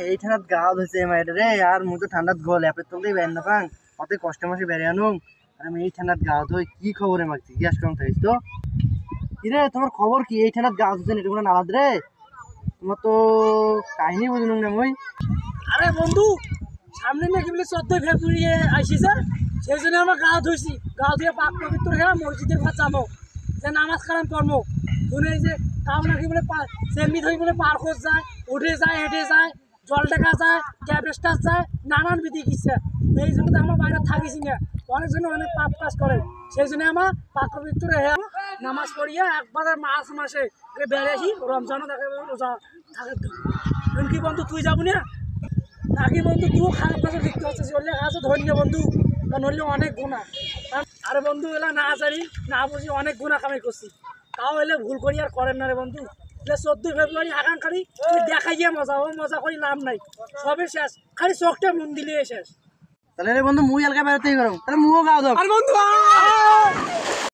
এই ঠান্ডাত গাও ধুইছে মাইরে রে আর মুই তো ঠান্ডাত গল এপে তোকেই বের না পাং অত কষ্ট মাসে বেরে আনুম আর আমি এই ঠান্ডাত গাও ধুই কি খবরে মাগ জিজ্ঞাস করম তাইস তো কি রে তোমার খবর কি এই ঠান্ডাত গাও ধুইছে এটা কোনো নালাদ রে তোমার তো কাহিনী বুঝলুম না মুই আরে বন্ধু সামনে নাকি বলে 14 ফেব্রুয়ারি আইসিছে সেই জন্য আমরা গা ধুইছি গা ধুয়ে পাক পবিত্র হয়ে মসজিদের ঘর যাবো যে নামাজ কালাম পড়বো শুনে যে তাও নাকি বলে সেমনি ধরে বলে পার খোঁজ যায় উঠে যায় হেঁটে যায় জল টেকা যায় ক্যাব স্টার যায় নানান বিধি কিচ্ছে এই জন্য তো আমরা বাইরে থাকিছি না অনেকজনে অনেক পাপ কাজ করে সেই জন্য আমার পাক পবিত্র হয়ে নামাজ পড়িয়ে একবারে মাস মাসে বেড়ে আসি রমজানও দেখে রোজা থাকে কি বন্ধু তুই যাবো না নাকি বন্ধু তুই খারাপ কাজে লিখতে হচ্ছে চললে কাজে ধন্য বন্ধু নইলে অনেক গুণা আরে বন্ধু এলা না জানি না বুঝি অনেক গুণা কামাই করছি তাও এলে ভুল করি আর করেন না রে বন্ধু 14 ফেব্রুয়ারি আগান খালি দেখাই গিয়ে মজা ও মজা করি লাভ নাই সবে শেষ খালি চোখটা মন দিলে শেষ তাহলে রে বন্ধু মুই এলাকা বেরোতেই করো তাহলে মুও গাও দাও আর বন্ধু